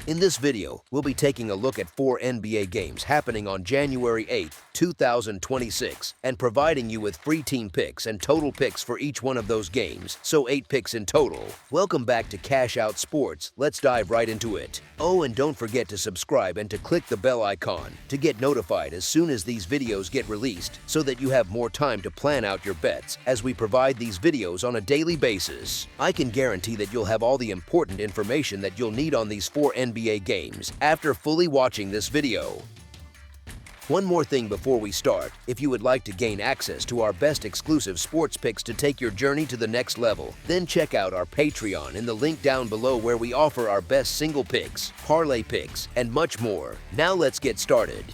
In this video, we'll be taking a look at 4 NBA games happening on January 8, 2026, and providing you with free team picks and total picks for each one of those games, so 8 picks in total. Welcome back to Cash Out Sports. Let's dive right into it. Oh, and don't forget to subscribe and to click the bell icon to get notified as soon as these videos get released, so that you have more time to plan out your bets as we provide these videos on a daily basis. I can guarantee that you'll have all the important information that you'll need on these 4 NBA games after fully watching this video. One more thing before we start: if you would like to gain access to our best exclusive sports picks to take your journey to the next level, then check out our Patreon in the link down below, where we offer our best single picks, parlay picks, and much more. Now let's get started.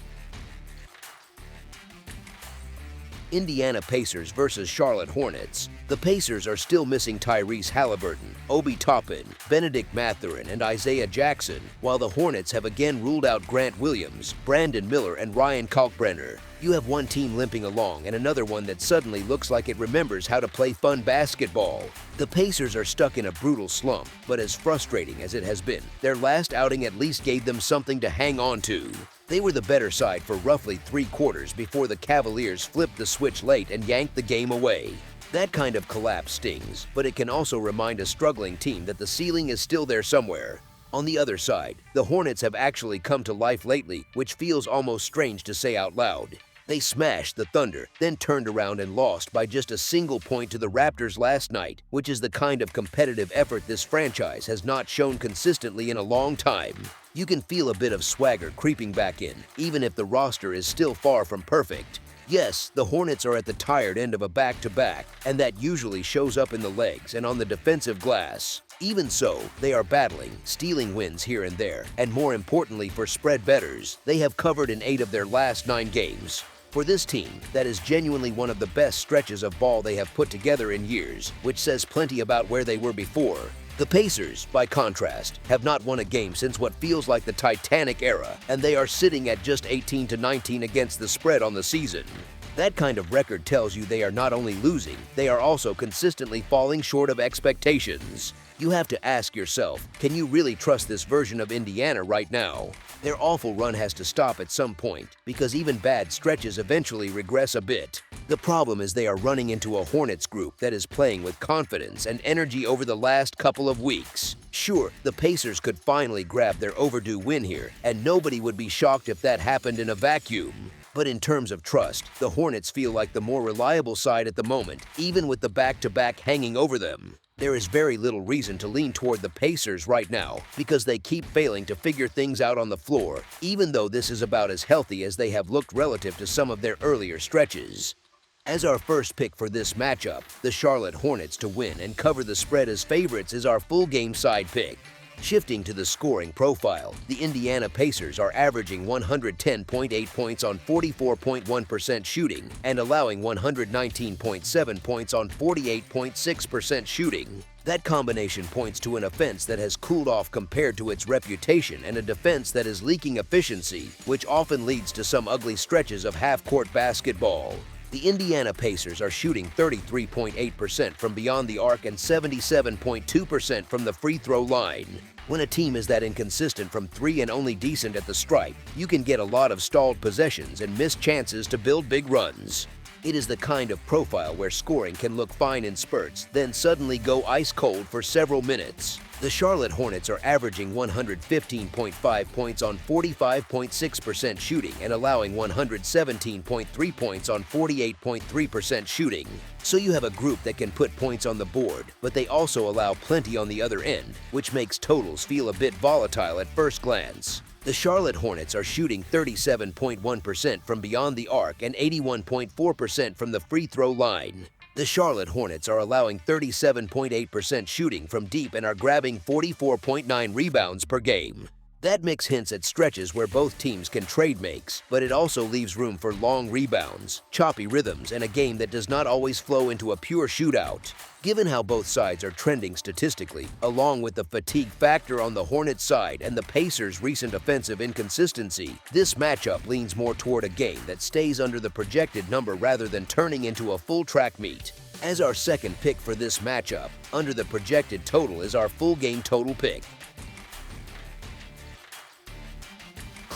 Indiana Pacers versus Charlotte Hornets. The Pacers are still missing Tyrese Halliburton, Obi Toppin, Benedict Mathurin, and Isaiah Jackson, while the Hornets have again ruled out Grant Williams, Brandon Miller, and Ryan Kalkbrenner. You have one team limping along and another one that suddenly looks like it remembers how to play fun basketball. The Pacers are stuck in a brutal slump, but as frustrating as it has been, their last outing at least gave them something to hang on to. They were the better side for roughly 3 quarters before the Cavaliers flipped the switch late and yanked the game away. That kind of collapse stings, but it can also remind a struggling team that the ceiling is still there somewhere. On the other side, the Hornets have actually come to life lately, which feels almost strange to say out loud. They smashed the Thunder, then turned around and lost by just a single point to the Raptors last night, which is the kind of competitive effort this franchise has not shown consistently in a long time. You can feel a bit of swagger creeping back in, even if the roster is still far from perfect. Yes, the Hornets are at the tired end of a back-to-back, and that usually shows up in the legs and on the defensive glass. Even so, they are battling, stealing wins here and there, and more importantly for spread bettors, they have covered in 8 of their last 9 games. For this team, that is genuinely one of the best stretches of ball they have put together in years, which says plenty about where they were before. The Pacers, by contrast, have not won a game since what feels like the Titanic era, and they are sitting at just 18-19 against the spread on the season. That kind of record tells you they are not only losing, they are also consistently falling short of expectations. You have to ask yourself, can you really trust this version of Indiana right now? Their awful run has to stop at some point, because even bad stretches eventually regress a bit. The problem is they are running into a Hornets group that is playing with confidence and energy over the last couple of weeks. Sure, the Pacers could finally grab their overdue win here, and nobody would be shocked if that happened in a vacuum. But in terms of trust, the Hornets feel like the more reliable side at the moment, even with the back-to-back hanging over them. There is very little reason to lean toward the Pacers right now, because they keep failing to figure things out on the floor, even though this is about as healthy as they have looked relative to some of their earlier stretches. As our first pick for this matchup, the Charlotte Hornets to win and cover the spread as favorites is our full game side pick. Shifting to the scoring profile, the Indiana Pacers are averaging 110.8 points on 44.1% shooting and allowing 119.7 points on 48.6% shooting. That combination points to an offense that has cooled off compared to its reputation, and a defense that is leaking efficiency, which often leads to some ugly stretches of half-court basketball. The Indiana Pacers are shooting 33.8% from beyond the arc and 77.2% from the free throw line. When a team is that inconsistent from 3 and only decent at the stripe, you can get a lot of stalled possessions and missed chances to build big runs. It is the kind of profile where scoring can look fine in spurts, then suddenly go ice cold for several minutes. The Charlotte Hornets are averaging 115.5 points on 45.6% shooting and allowing 117.3 points on 48.3% shooting. So you have a group that can put points on the board, but they also allow plenty on the other end, which makes totals feel a bit volatile at first glance. The Charlotte Hornets are shooting 37.1% from beyond the arc and 81.4% from the free throw line. The Charlotte Hornets are allowing 37.8% shooting from deep and are grabbing 44.9 rebounds per game. That mix hints at stretches where both teams can trade makes, but it also leaves room for long rebounds, choppy rhythms, and a game that does not always flow into a pure shootout. Given how both sides are trending statistically, along with the fatigue factor on the Hornets side and the Pacers' recent offensive inconsistency, this matchup leans more toward a game that stays under the projected number rather than turning into a full track meet. As our second pick for this matchup, under the projected total is our full game total pick.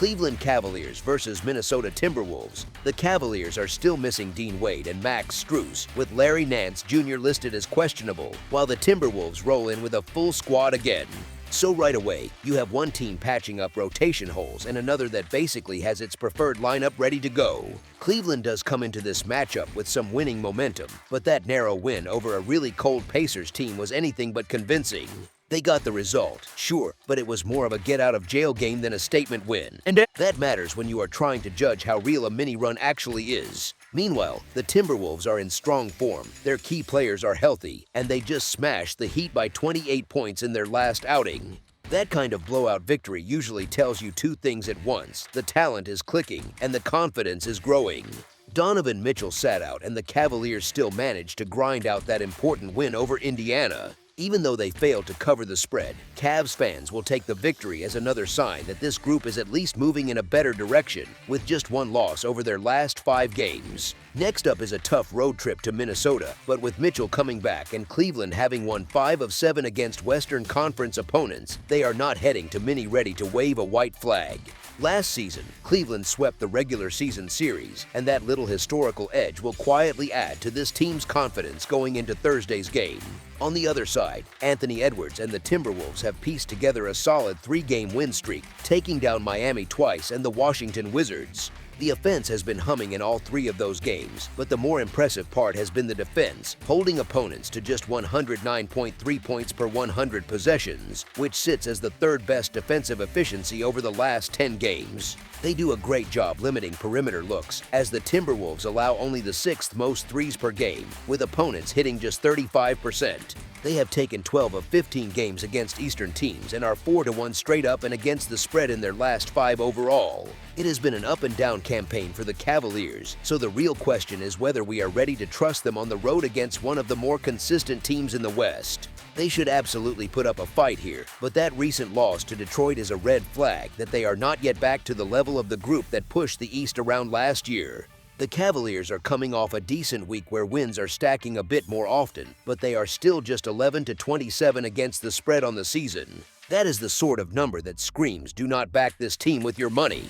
Cleveland Cavaliers versus Minnesota Timberwolves. The Cavaliers are still missing Dean Wade and Max Strus, with Larry Nance Jr. listed as questionable, while the Timberwolves roll in with a full squad again. So right away, you have one team patching up rotation holes and another that basically has its preferred lineup ready to go. Cleveland does come into this matchup with some winning momentum, but that narrow win over a really cold Pacers team was anything but convincing. They got the result, sure, but it was more of a get-out-of-jail game than a statement win. And that matters when you are trying to judge how real a mini-run actually is. Meanwhile, the Timberwolves are in strong form, their key players are healthy, and they just smashed the Heat by 28 points in their last outing. That kind of blowout victory usually tells you two things at once: the talent is clicking, and the confidence is growing. Donovan Mitchell sat out, and the Cavaliers still managed to grind out that important win over Indiana. Even though they failed to cover the spread, Cavs fans will take the victory as another sign that this group is at least moving in a better direction, with just one loss over their last 5 games. Next up is a tough road trip to Minnesota, but with Mitchell coming back and Cleveland having won 5 of 7 against Western Conference opponents, they are not heading to Mini ready to wave a white flag. Last season, Cleveland swept the regular season series, and that little historical edge will quietly add to this team's confidence going into Thursday's game. On the other side, Anthony Edwards and the Timberwolves have pieced together a solid 3-game win streak, taking down Miami twice and the Washington Wizards. The offense has been humming in all 3 of those games, but the more impressive part has been the defense, holding opponents to just 109.3 points per 100 possessions, which sits as the 3rd best defensive efficiency over the last 10 games. They do a great job limiting perimeter looks, as the Timberwolves allow only the 6th most threes per game, with opponents hitting just 35%. They have taken 12 of 15 games against Eastern teams and are 4-1 straight up and against the spread in their last 5 overall. It has been an up-and-down campaign for the Cavaliers, so the real question is whether we are ready to trust them on the road against one of the more consistent teams in the West. They should absolutely put up a fight here, but that recent loss to Detroit is a red flag that they are not yet back to the level of the group that pushed the East around last year. The Cavaliers are coming off a decent week where wins are stacking a bit more often, but they are still just 11-27 against the spread on the season. That is the sort of number that screams, do not back this team with your money.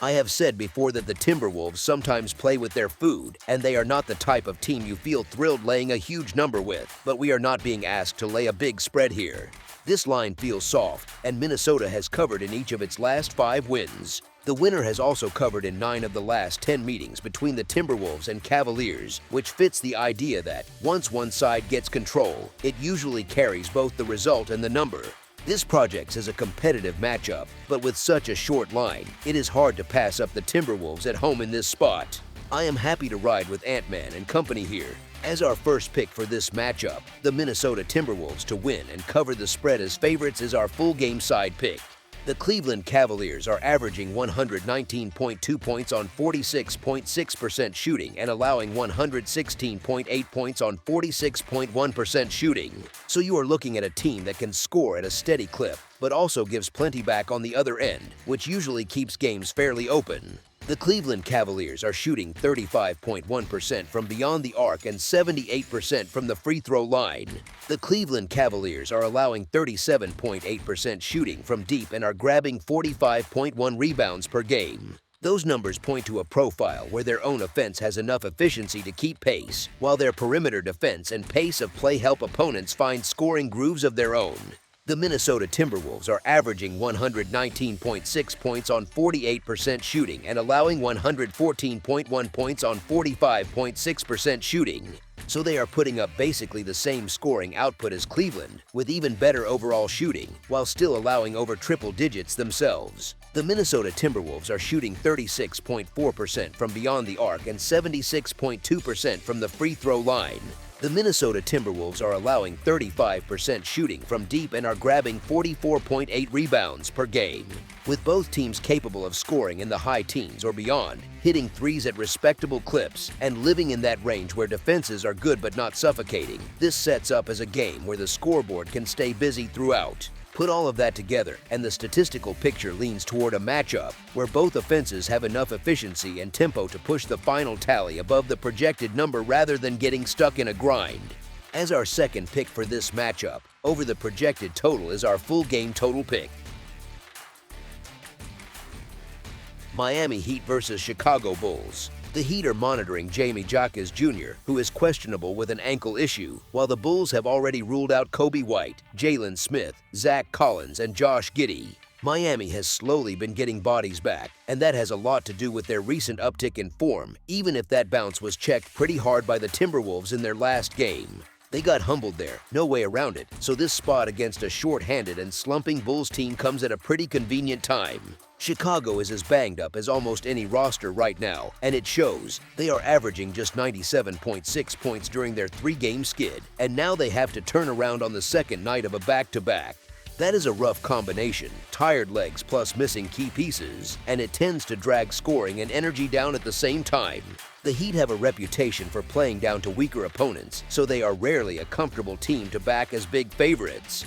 I have said before that the Timberwolves sometimes play with their food, and they are not the type of team you feel thrilled laying a huge number with, but we are not being asked to lay a big spread here. This line feels soft, and Minnesota has covered in each of its last 5 wins. The winner has also covered in 9 of the last 10 meetings between the Timberwolves and Cavaliers, which fits the idea that once one side gets control, it usually carries both the result and the number. This projects as a competitive matchup, but with such a short line, it is hard to pass up the Timberwolves at home in this spot. I am happy to ride with Ant-Man and company here. As our first pick for this matchup, the Minnesota Timberwolves to win and cover the spread as favorites is our full game side pick. The Cleveland Cavaliers are averaging 119.2 points on 46.6% shooting and allowing 116.8 points on 46.1% shooting. So you are looking at a team that can score at a steady clip, but also gives plenty back on the other end, which usually keeps games fairly open. The Cleveland Cavaliers are shooting 35.1% from beyond the arc and 78% from the free throw line. The Cleveland Cavaliers are allowing 37.8% shooting from deep and are grabbing 45.1 rebounds per game. Those numbers point to a profile where their own offense has enough efficiency to keep pace, while their perimeter defense and pace of play help opponents find scoring grooves of their own. The Minnesota Timberwolves are averaging 119.6 points on 48% shooting and allowing 114.1 points on 45.6% shooting. So they are putting up basically the same scoring output as Cleveland, with even better overall shooting, while still allowing over triple digits themselves. The Minnesota Timberwolves are shooting 36.4% from beyond the arc and 76.2% from the free throw line. The Minnesota Timberwolves are allowing 35% shooting from deep and are grabbing 44.8 rebounds per game. With both teams capable of scoring in the high teens or beyond, hitting threes at respectable clips, and living in that range where defenses are good but not suffocating, this sets up as a game where the scoreboard can stay busy throughout. Put all of that together, and the statistical picture leans toward a matchup where both offenses have enough efficiency and tempo to push the final tally above the projected number rather than getting stuck in a grind. As our second pick for this matchup, over the projected total is our full game total pick. Miami Heat versus Chicago Bulls. The Heat are monitoring Jamie Jaquez Jr., who is questionable with an ankle issue, while the Bulls have already ruled out Kobe White, Jalen Smith, Zach Collins, and Josh Giddey. Miami has slowly been getting bodies back, and that has a lot to do with their recent uptick in form, even if that bounce was checked pretty hard by the Timberwolves in their last game. They got humbled there, no way around it, so this spot against a short-handed and slumping Bulls team comes at a pretty convenient time. Chicago is as banged up as almost any roster right now, and it shows. They are averaging just 97.6 points during their 3-game skid, and now they have to turn around on the second night of a back-to-back. That is a rough combination, tired legs plus missing key pieces, and it tends to drag scoring and energy down at the same time. The Heat have a reputation for playing down to weaker opponents, so they are rarely a comfortable team to back as big favorites.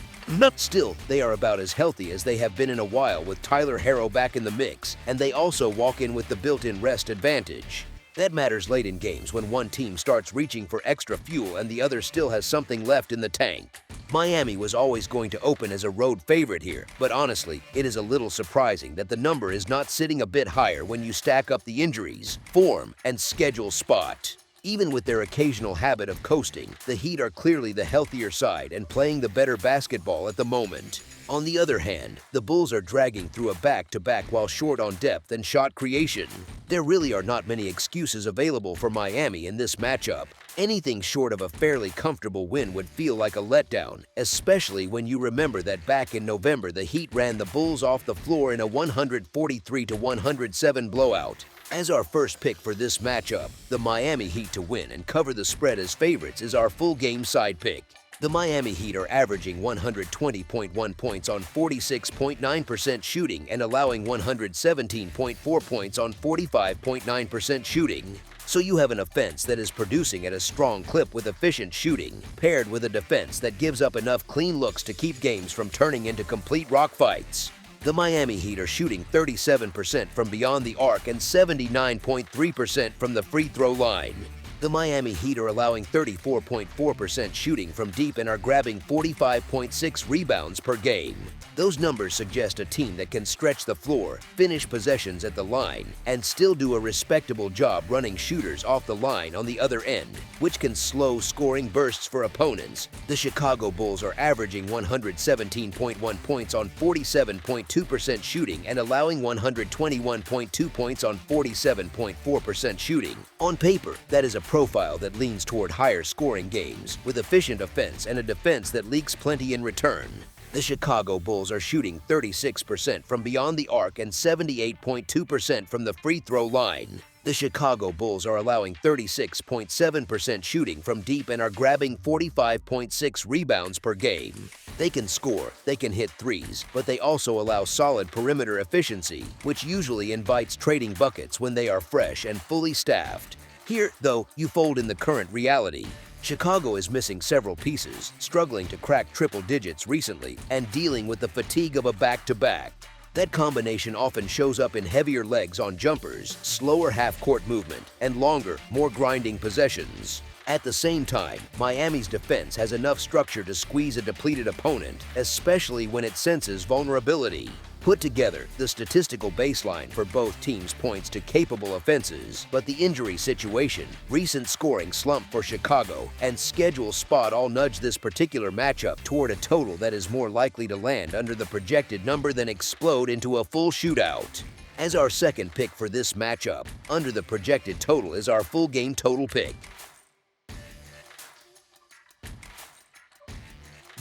Still, they are about as healthy as they have been in a while with Tyler Herro back in the mix, and they also walk in with the built-in rest advantage. That matters late in games when one team starts reaching for extra fuel and the other still has something left in the tank. Miami was always going to open as a road favorite here, but honestly, it is a little surprising that the number is not sitting a bit higher when you stack up the injuries, form, and schedule spot. Even with their occasional habit of coasting, the Heat are clearly the healthier side and playing the better basketball at the moment. On the other hand, the Bulls are dragging through a back-to-back while short on depth and shot creation. There really are not many excuses available for Miami in this matchup. Anything short of a fairly comfortable win would feel like a letdown, especially when you remember that back in November the Heat ran the Bulls off the floor in a 143-107 blowout. As our first pick for this matchup, the Miami Heat to win and cover the spread as favorites is our full game side pick. The Miami Heat are averaging 120.1 points on 46.9% shooting and allowing 117.4 points on 45.9% shooting. So you have an offense that is producing at a strong clip with efficient shooting, paired with a defense that gives up enough clean looks to keep games from turning into complete rock fights. The Miami Heat are shooting 37% from beyond the arc and 79.3% from the free throw line. The Miami Heat are allowing 34.4% shooting from deep and are grabbing 45.6 rebounds per game. Those numbers suggest a team that can stretch the floor, finish possessions at the line, and still do a respectable job running shooters off the line on the other end, which can slow scoring bursts for opponents. The Chicago Bulls are averaging 117.1 points on 47.2% shooting and allowing 121.2 points on 47.4% shooting. On paper, that is a profile that leans toward higher scoring games, with efficient offense and a defense that leaks plenty in return. The Chicago Bulls are shooting 36% from beyond the arc and 78.2% from the free throw line. The Chicago Bulls are allowing 36.7% shooting from deep and are grabbing 45.6 rebounds per game. They can score, they can hit threes, but they also allow solid perimeter efficiency, which usually invites trading buckets when they are fresh and fully staffed. Here, though, you fold in the current reality. Chicago is missing several pieces, struggling to crack triple digits recently, and dealing with the fatigue of a back-to-back. That combination often shows up in heavier legs on jumpers, slower half-court movement, and longer, more grinding possessions. At the same time, Miami's defense has enough structure to squeeze a depleted opponent, especially when it senses vulnerability. Put together, the statistical baseline for both teams points to capable offenses, but the injury situation, recent scoring slump for Chicago, and schedule spot all nudge this particular matchup toward a total that is more likely to land under the projected number than explode into a full shootout. As our second pick for this matchup, under the projected total is our full game total pick.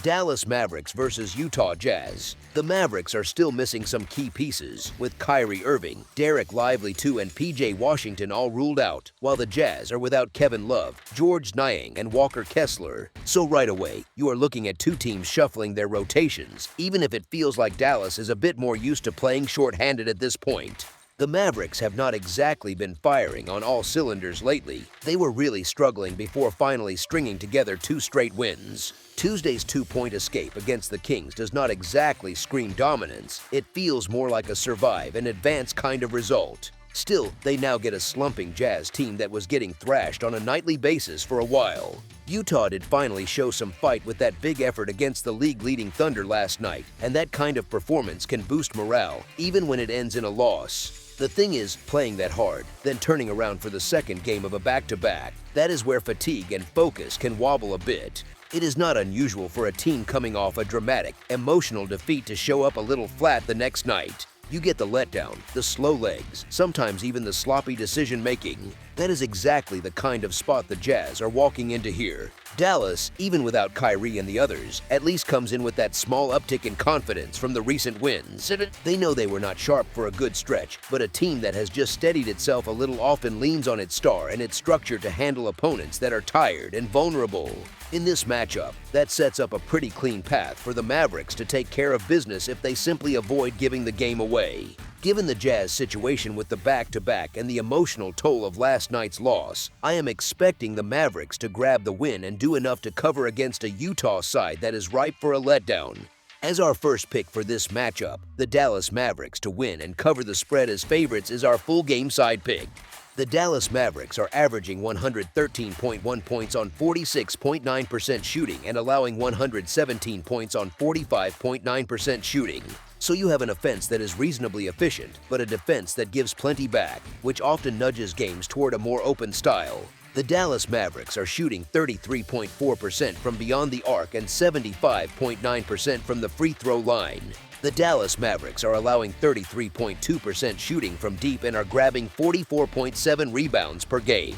Dallas Mavericks versus Utah Jazz. The Mavericks are still missing some key pieces, with Kyrie Irving, Derek Lively II, and PJ Washington all ruled out, while the Jazz are without Kevin Love, George Niang, and Walker Kessler. So right away, you are looking at two teams shuffling their rotations, even if it feels like Dallas is a bit more used to playing short-handed at this point. The Mavericks have not exactly been firing on all cylinders lately. They were really struggling before finally stringing together 2 straight wins. Tuesday's 2-point escape against the Kings does not exactly scream dominance. It feels more like a survive and advance kind of result. Still, they now get a slumping Jazz team that was getting thrashed on a nightly basis for a while. Utah did finally show some fight with that big effort against the league-leading Thunder last night, and that kind of performance can boost morale, even when it ends in a loss. The thing is, playing that hard, then turning around for the second game of a back-to-back, that is where fatigue and focus can wobble a bit. It is not unusual for a team coming off a dramatic, emotional defeat to show up a little flat the next night. You get the letdown, the slow legs, sometimes even the sloppy decision-making. That is exactly the kind of spot the Jazz are walking into here. Dallas, even without Kyrie and the others, at least comes in with that small uptick in confidence from the recent wins. They know they were not sharp for a good stretch, but a team that has just steadied itself a little often leans on its star and its structure to handle opponents that are tired and vulnerable. In this matchup, that sets up a pretty clean path for the Mavericks to take care of business if they simply avoid giving the game away. Given the Jazz situation with the back-to-back and the emotional toll of last night's loss, I am expecting the Mavericks to grab the win and do enough to cover against a Utah side that is ripe for a letdown. As our first pick for this matchup, the Dallas Mavericks to win and cover the spread as favorites is our full game side pick. The Dallas Mavericks are averaging 113.1 points on 46.9% shooting and allowing 117 points on 45.9% shooting. So you have an offense that is reasonably efficient, but a defense that gives plenty back, which often nudges games toward a more open style. The Dallas Mavericks are shooting 33.4% from beyond the arc and 75.9% from the free throw line. The Dallas Mavericks are allowing 33.2% shooting from deep and are grabbing 44.7 rebounds per game.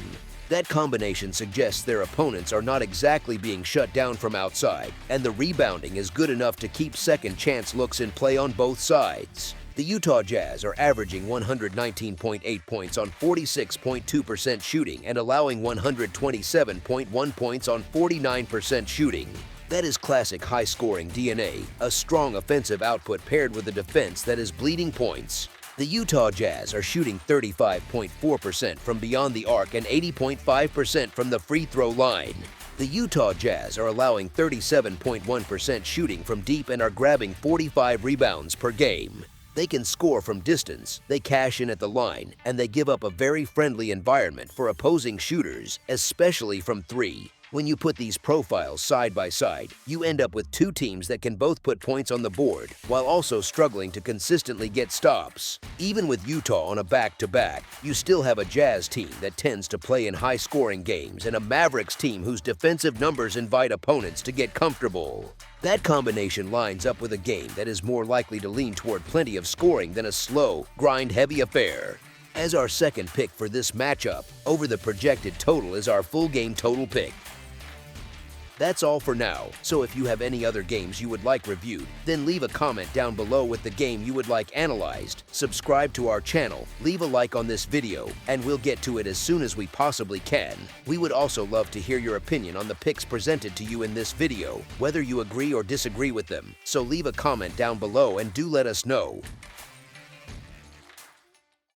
That combination suggests their opponents are not exactly being shut down from outside, and the rebounding is good enough to keep second-chance looks in play on both sides. The Utah Jazz are averaging 119.8 points on 46.2% shooting and allowing 127.1 points on 49% shooting. That is classic high-scoring DNA, a strong offensive output paired with a defense that is bleeding points. The Utah Jazz are shooting 35.4% from beyond the arc and 80.5% from the free throw line. The Utah Jazz are allowing 37.1% shooting from deep and are grabbing 45 rebounds per game. They can score from distance, they cash in at the line, and they give up a very friendly environment for opposing shooters, especially from three. When you put these profiles side by side, you end up with two teams that can both put points on the board while also struggling to consistently get stops. Even with Utah on a back-to-back, you still have a Jazz team that tends to play in high-scoring games and a Mavericks team whose defensive numbers invite opponents to get comfortable. That combination lines up with a game that is more likely to lean toward plenty of scoring than a slow, grind-heavy affair. As our second pick for this matchup, over the projected total is our full game total pick. That's all for now, so if you have any other games you would like reviewed, then leave a comment down below with the game you would like analyzed, subscribe to our channel, leave a like on this video, and we'll get to it as soon as we possibly can. We would also love to hear your opinion on the picks presented to you in this video, whether you agree or disagree with them, so leave a comment down below and do let us know.